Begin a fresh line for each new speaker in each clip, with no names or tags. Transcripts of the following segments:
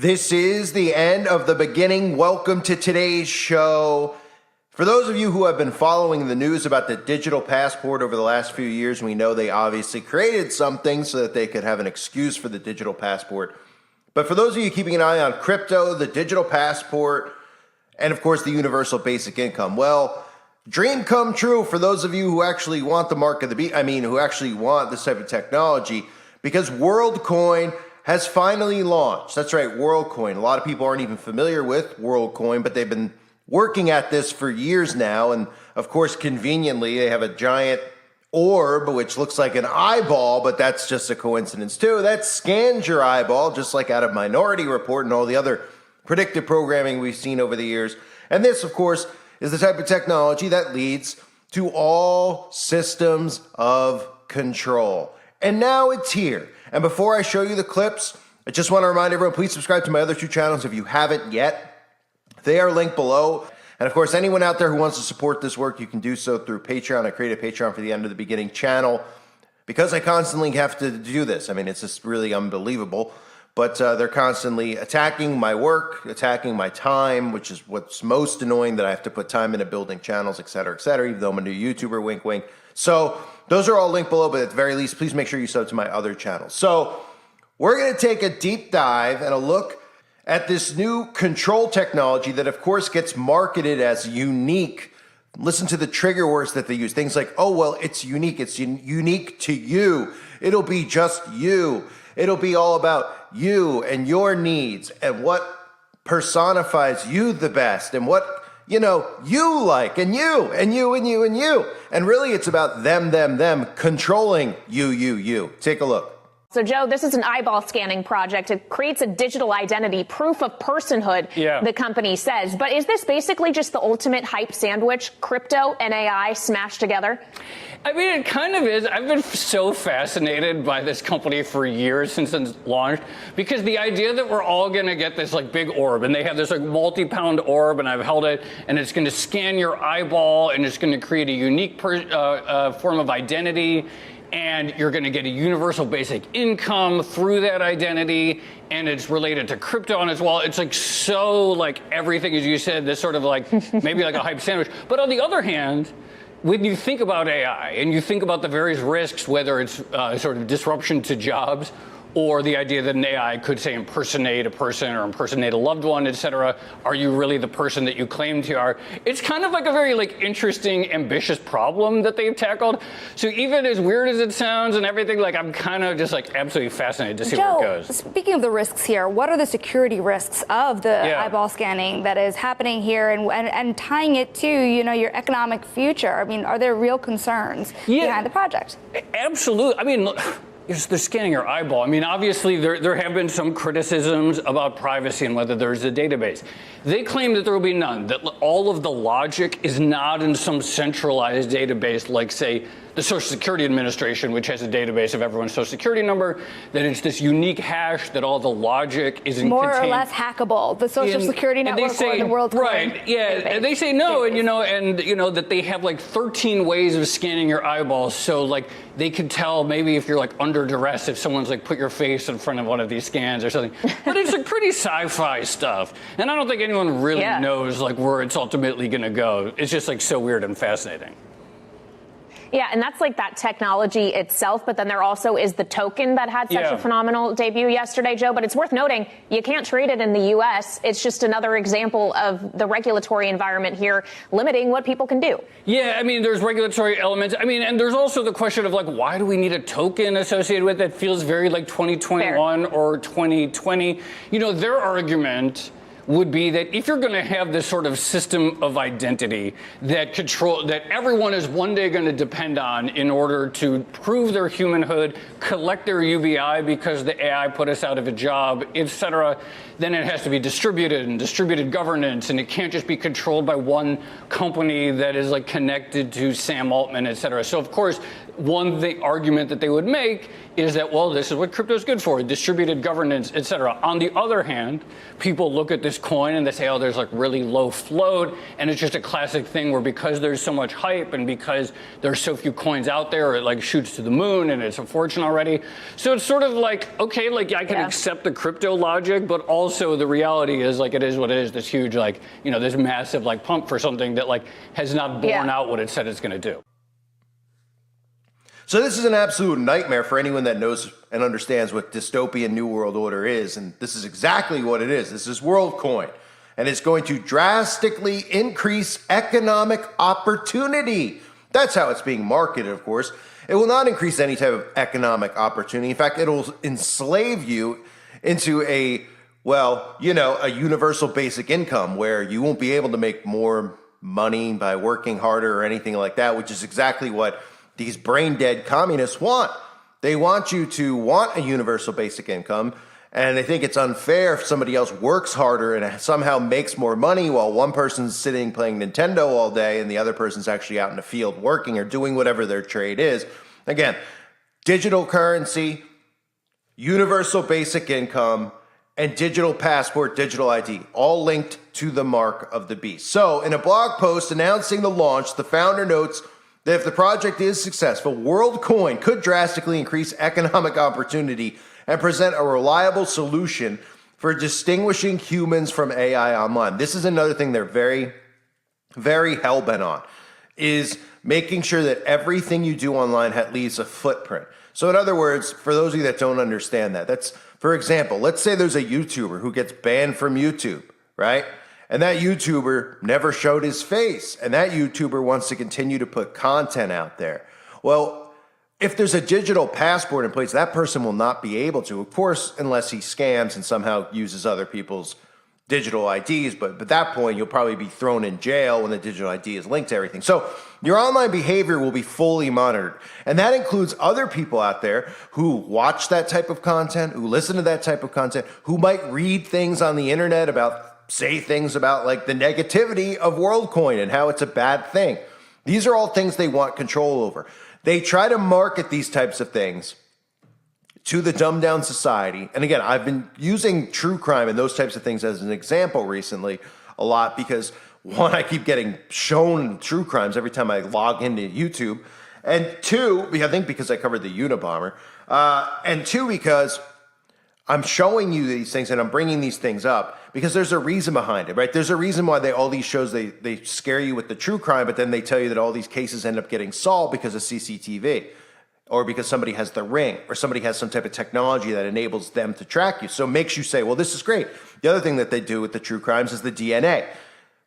This is the end of the beginning. Welcome to today's show. For those of you who have been following the news about the digital passport over the last few years, we know they obviously created something so that they could have an excuse for the digital passport. But for those of you keeping an eye on crypto, the digital passport, and of course the universal basic income, well, dream come true for those of you who actually want the mark of the beast, who actually want this type of technology, because WorldCoin has finally launched. That's right, WorldCoin. A lot of people aren't even familiar with WorldCoin, but they've been working at this for years now. And of course, conveniently, they have a giant orb, which looks like an eyeball, but that's just a coincidence too. That scans your eyeball, just like out of Minority Report and all the other predictive programming we've seen over the years. And this, of course, is the type of technology that leads to all systems of control. And now it's here. And before I show you the clips, I just want to remind everyone, please subscribe to my other two channels if you haven't yet. They are linked below. And of course, anyone out there who wants to support this work, you can do so through Patreon. I created a Patreon for the End of the Beginning channel because I constantly have to do this. It's just really unbelievable. But they're constantly attacking my work, attacking my time, which is what's most annoying, that I have to put time into building channels, et cetera, even though I'm a new YouTuber, wink, wink. So those are all linked below, but at the very least, please make sure you sub to my other channels. So we're going to take a deep dive and a look at this new control technology that, of course, gets marketed as unique. Listen to the trigger words that they use. Things like, oh, well, it's unique. It's unique to you. It'll be just you. It'll be all about you and your needs and what personifies you the best and what, you like, and you, and you, and you, and you. And really, it's about them controlling you. Take a look.
So, Joe, this is an eyeball scanning project. It creates a digital identity, proof of personhood, the company says. But is this basically just the ultimate hype sandwich, crypto and AI smashed together?
It kind of is. I've been so fascinated by this company for years since it's launched, because the idea that we're all going to get this big orb, and they have this multi-pound orb, and I've held it, and it's going to scan your eyeball, and it's going to create a unique form of identity, and you're going to get a universal basic income through that identity, and it's related to crypto and as well. It's everything, as you said, this sort of maybe like a hype sandwich. But on the other hand, when you think about AI and you think about the various risks, whether it's sort of disruption to jobs, or the idea that an AI could, say, impersonate a person or impersonate a loved one, et cetera, are you really the person that you claim to are? It's kind of a very interesting, ambitious problem that they've tackled. So even as weird as it sounds and everything, I'm kind of just absolutely fascinated to see where it goes.
Speaking of the risks here, what are the security risks of the eyeball scanning that is happening here, and tying it to your economic future? Are there real concerns behind the project?
Absolutely. They're scanning your eyeball. Obviously, there have been some criticisms about privacy and whether there's a database. They claim that there will be none, that all of the logic is not in some centralized database like, say, the Social Security Administration, which has a database of everyone's Social Security number, that it's this unique hash, that all the logic is
more or less hackable. The Social Security Network or the WorldCoin.
Right, and they say no, and that they have 13 ways of scanning your eyeballs, so they can tell maybe if you're under duress, if someone's put your face in front of one of these scans or something. But it's pretty sci-fi stuff, and I don't think anyone really knows where it's ultimately going to go. It's just so weird and fascinating.
Yeah, and that's that technology itself, but then there also is the token that had such a phenomenal debut yesterday, Joe. But it's worth noting, you can't trade it in the U.S. It's just another example of the regulatory environment here limiting what people can do. Yeah,
there's regulatory elements. And there's also the question of why do we need a token associated with it? Feels very 2021 or 2020. Their argument would be that if you're going to have this sort of system of identity that everyone is one day going to depend on in order to prove their humanhood, collect their UBI because the AI put us out of a job, etc., then it has to be distributed and distributed governance, and it can't just be controlled by one company that is connected to Sam Altman, etc. So of course, the argument that they would make is that, well, this is what crypto is good for, distributed governance, etc. On the other hand, people look at this coin and they say, oh, there's like really low float. And it's just a classic thing where because there's so much hype and because there's so few coins out there, it like shoots to the moon and it's a fortune already. So it's sort of like, okay, like I can accept the crypto logic, but also the reality is like it is what it is, this huge, like, you know, this massive like pump for something that like has not borne out what it said it's going to do.
So this is an absolute nightmare for anyone that knows and understands what dystopian New World Order is. And this is exactly what it is. This is WorldCoin. And it's going to drastically increase economic opportunity. That's how it's being marketed, of course. It will not increase any type of economic opportunity. In fact, it'll enslave you into a, well, you know, a universal basic income where you won't be able to make more money by working harder or anything like that, which is exactly what these brain dead communists want. They want you to want a universal basic income, and they think it's unfair if somebody else works harder and somehow makes more money while one person's sitting playing Nintendo all day and the other person's actually out in the field working or doing whatever their trade is. Again, digital currency, universal basic income, and digital passport, digital ID, all linked to the mark of the beast. So in a blog post announcing the launch, the founder notes that if the project is successful, WorldCoin could drastically increase economic opportunity and present a reliable solution for distinguishing humans from AI online. This is another thing they're very, very hell-bent on, is making sure that everything you do online leaves a footprint. So in other words, for those of you that don't understand that, that's, for example, let's say there's a YouTuber who gets banned from YouTube, right? And that YouTuber never showed his face, and that YouTuber wants to continue to put content out there. Well, if there's a digital passport in place, that person will not be able to, of course, unless he scams and somehow uses other people's digital IDs. But at that point, you'll probably be thrown in jail when the digital ID is linked to everything. So your online behavior will be fully monitored. And that includes other people out there who watch that type of content, who listen to that type of content, who might read things on the internet about, say things about like the negativity of WorldCoin and how it's a bad thing. These are all things they want control over. They try to market these types of things to the dumbed down society. And again, I've been using true crime and those types of things as an example recently a lot because one, I keep getting shown true crimes every time I log into YouTube. And two, I think because I covered the Unabomber. And two, because I'm showing you these things and I'm bringing these things up because there's a reason behind it, right? There's a reason why all these shows, they scare you with the true crime, but then they tell you that all these cases end up getting solved because of CCTV or because somebody has the ring or somebody has some type of technology that enables them to track you. So it makes you say, well, this is great. The other thing that they do with the true crimes is the DNA,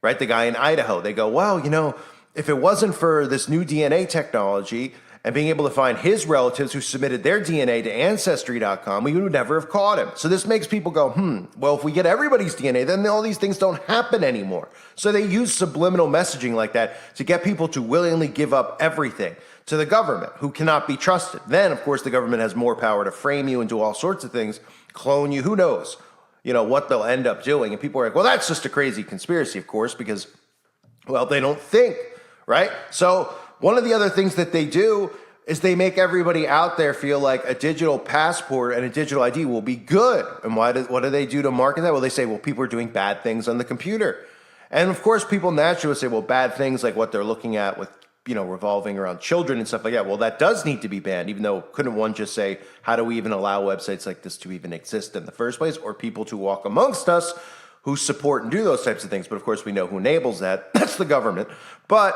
right? The guy in Idaho, they go, well, you know, if it wasn't for this new DNA technology and being able to find his relatives who submitted their DNA to Ancestry.com, we would never have caught him. So this makes people go, well, if we get everybody's DNA, then all these things don't happen anymore. So they use subliminal messaging like that to get people to willingly give up everything to the government, who cannot be trusted. Then, of course, the government has more power to frame you and do all sorts of things, clone you, who knows, you know, what they'll end up doing. And people are like, well, that's just a crazy conspiracy, of course, because, well, they don't think, right? So one of the other things that they do is they make everybody out there feel like a digital passport and a digital ID will be good. And what do they do to market that? Well, they say, well, people are doing bad things on the computer. And of course, people naturally would say, well, bad things like what they're looking at with, you know, revolving around children and stuff like that. Well, that does need to be banned, even though couldn't one just say, how do we even allow websites like this to even exist in the first place, or people to walk amongst us who support and do those types of things? But of course, we know who enables that. That's the government. But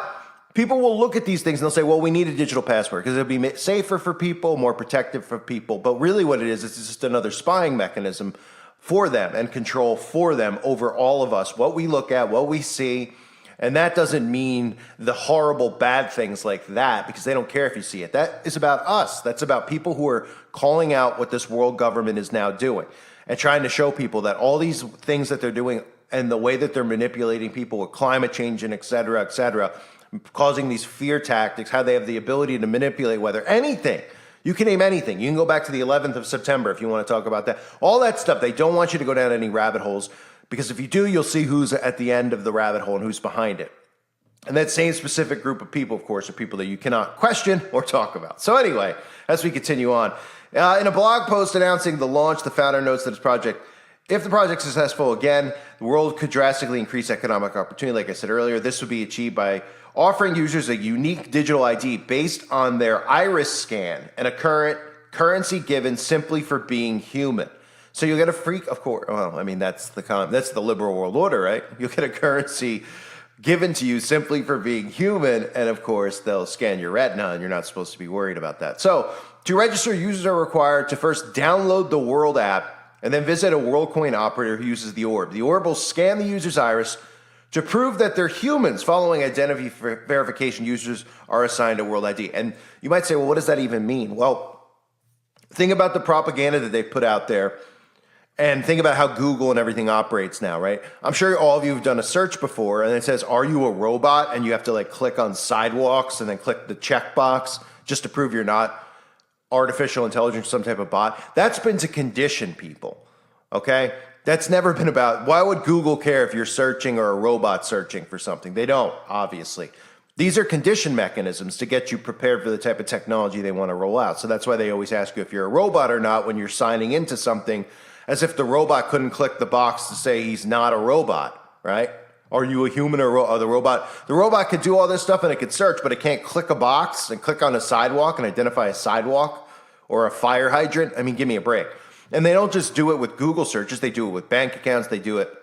people will look at these things and they'll say, well, we need a digital passport because it'll be safer for people, more protective for people. But really what it is, it's just another spying mechanism for them and control for them over all of us, what we look at, what we see. And that doesn't mean the horrible bad things like that, because they don't care if you see it. That is about us. That's about people who are calling out what this world government is now doing and trying to show people that all these things that they're doing and the way that they're manipulating people with climate change and et cetera, causing these fear tactics, how they have the ability to manipulate whether anything. You can name anything. You can go back to the 11th of September if you want to talk about that. All that stuff, they don't want you to go down any rabbit holes, because if you do, you'll see who's at the end of the rabbit hole and who's behind it. And that same specific group of people, of course, are people that you cannot question or talk about. So anyway, as we continue on, in a blog post announcing the launch, the founder notes that his project If the project's successful, again, the world could drastically increase economic opportunity. Like I said earlier, this would be achieved by offering users a unique digital ID based on their iris scan and a current currency given simply for being human. So you'll get a freak, of course. Well, I mean, that's the liberal world order, right? You'll get a currency given to you simply for being human, and of course, they'll scan your retina, and you're not supposed to be worried about that. So to register, users are required to first download the World app and then visit a WorldCoin operator who uses the orb. The orb will scan the user's iris to prove that they're humans. Following identity verification, users are assigned a World ID. And you might say, well, what does that even mean? Well, think about the propaganda that they put out there, and think about how Google and everything operates now, right? I'm sure all of you have done a search before, and it says, are you a robot? And you have to like click on sidewalks and then click the checkbox just to prove you're not artificial intelligence, some type of bot. That's been to condition people, okay? That's never been about, why would Google care if you're searching or a robot searching for something? They don't, obviously. These are condition mechanisms to get you prepared for the type of technology they want to roll out. So that's why they always ask you if you're a robot or not when you're signing into something, as if the robot couldn't click the box to say he's not a robot, right? Are you a human or the robot? The robot could do all this stuff and it could search, but it can't click a box and click on a sidewalk and identify a sidewalk or a fire hydrant. I mean, give me a break. And they don't just do it with Google searches. They do it with bank accounts. They do it,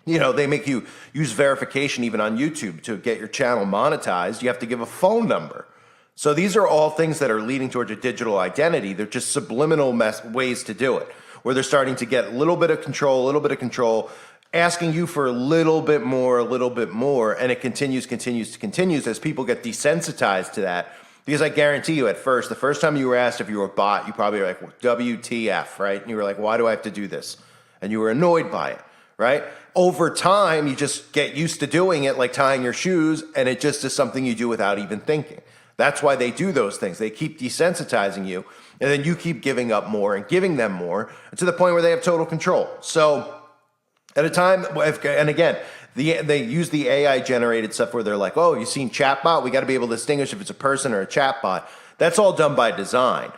they make you use verification even on YouTube to get your channel monetized. You have to give a phone number. So these are all things that are leading towards a digital identity. They're just subliminal ways to do it, where they're starting to get a little bit of control, asking you for a little bit more, and it continues as people get desensitized to that. Because I guarantee you the first time you were asked if you were a bot, you probably were like, WTF, right? And you were like, why do I have to do this? And you were annoyed by it, right? Over time, you just get used to doing it, like tying your shoes, and it just is something you do without even thinking. That's why they do those things. They keep desensitizing you, and then you keep giving up more and giving them more to the point where they have total control. So at a time, and again, they use the AI-generated stuff where they're like, oh, you've seen chatbot? We got to be able to distinguish if it's a person or a chatbot. That's all done by design,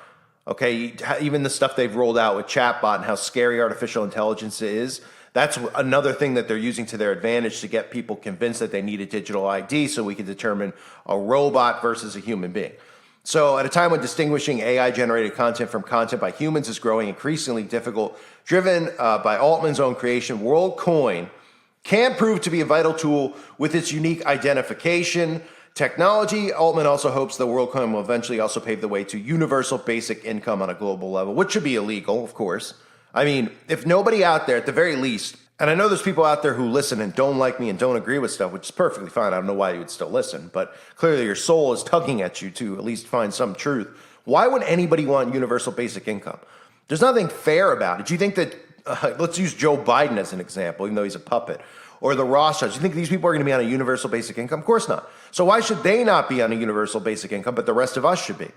okay? Even the stuff they've rolled out with chatbot and how scary artificial intelligence is, that's another thing that they're using to their advantage to get people convinced that they need a digital ID so we can determine a robot versus a human being. So at a time when distinguishing AI-generated content from content by humans is growing increasingly difficult, driven by Altman's own creation, WorldCoin can prove to be a vital tool with its unique identification technology. Altman also hopes that WorldCoin will eventually also pave the way to universal basic income on a global level, which should be illegal, of course. I mean, if nobody out there, at the very least, and I know there's people out there who listen and don't like me and don't agree with stuff, which is perfectly fine. I don't know why you would still listen, but clearly your soul is tugging at you to at least find some truth. Why would anybody want universal basic income? There's nothing fair about it. Do you think that, let's use Joe Biden as an example, even though he's a puppet, or the Rothschilds. You think these people are going to be on a universal basic income? Of course not. So why should they not be on a universal basic income, but the rest of us should be?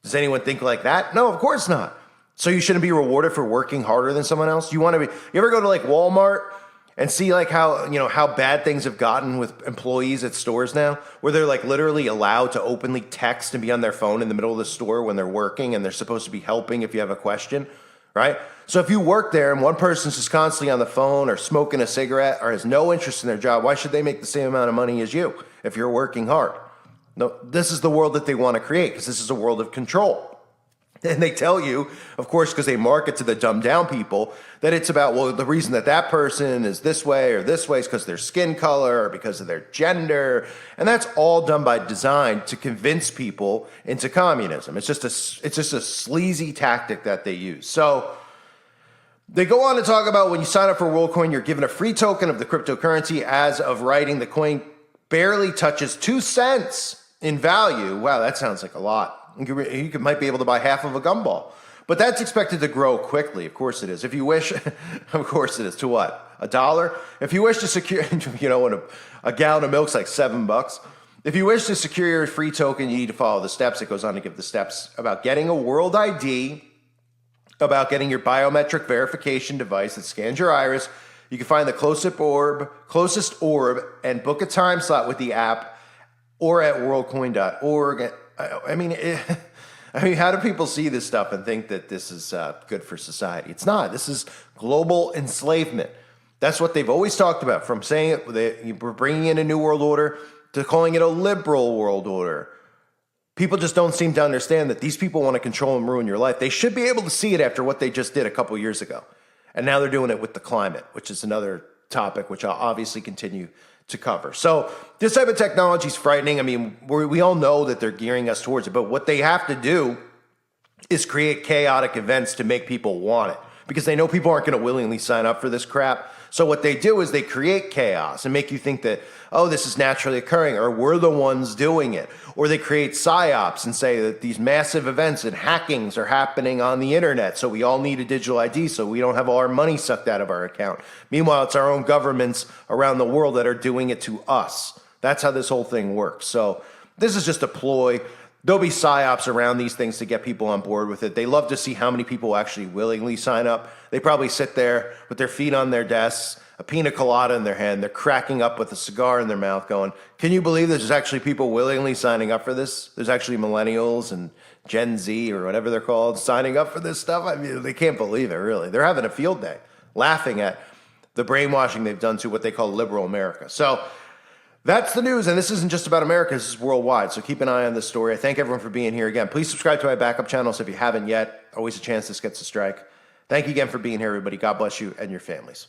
Does anyone think like that? No, of course not. So you shouldn't be rewarded for working harder than someone else? You ever go to like Walmart and see like how bad things have gotten with employees at stores now, where they're like literally allowed to openly text and be on their phone in the middle of the store when they're working, and they're supposed to be helping if you have a question, right? So if you work there and one person's just constantly on the phone or smoking a cigarette or has no interest in their job, why should they make the same amount of money as you if you're working hard? No, this is the world that they want to create, because this is a world of control. And they tell you, of course, because they market to the dumbed down people, that it's about, well, the reason that person is this way or this way is because of their skin color or because of their gender. And that's all done by design to convince people into communism. It's just a sleazy tactic that they use. So they go on to talk about when you sign up for WorldCoin, you're given a free token of the cryptocurrency. As of writing, the coin barely touches 2 cents in value. Wow, that sounds like a lot. You might be able to buy half of a gumball. But that's expected to grow quickly. Of course it is. If you wish, of course it is. To what? $1? If you wish to secure, when a gallon of milk's like $7. If you wish to secure your free token, you need to follow the steps. It goes on to give the steps about getting a World ID, about getting your biometric verification device that scans your iris. You can find the closest orb and book a time slot with the app or at worldcoin.org. I mean, I mean, how do people see this stuff and think that this is good for society? It's not. This is global enslavement. That's what they've always talked about, from saying it, we're bringing in a new world order to calling it a liberal world order. People just don't seem to understand that these people want to control and ruin your life. They should be able to see it after what they just did a couple years ago. And now they're doing it with the climate, which is another topic which I'll obviously continue to cover. So this type of technology is frightening. I mean, we all know that they're gearing us towards it, but what they have to do is create chaotic events to make people want it, because they know people aren't going to willingly sign up for this crap. So what they do is they create chaos and make you think that, oh, this is naturally occurring, or we're the ones doing it. Or they create psyops and say that these massive events and hackings are happening on the internet, so we all need a digital ID so we don't have all our money sucked out of our account. Meanwhile, it's our own governments around the world that are doing it to us. That's how this whole thing works. So this is just a ploy. There'll be psyops around these things to get people on board with it. They love to see how many people actually willingly sign up. They probably sit there with their feet on their desks, a pina colada in their hand. They're cracking up with a cigar in their mouth going, can you believe there's actually people willingly signing up for this? There's actually millennials and Gen Z or whatever they're called signing up for this stuff. I mean, they can't believe it, really. They're having a field day, laughing at the brainwashing they've done to what they call liberal America. So that's the news, and this isn't just about America, this is worldwide, so keep an eye on this story. I thank everyone for being here again. Please subscribe to my backup channels if you haven't yet. Always a chance this gets a strike. Thank you again for being here, everybody. God bless you and your families.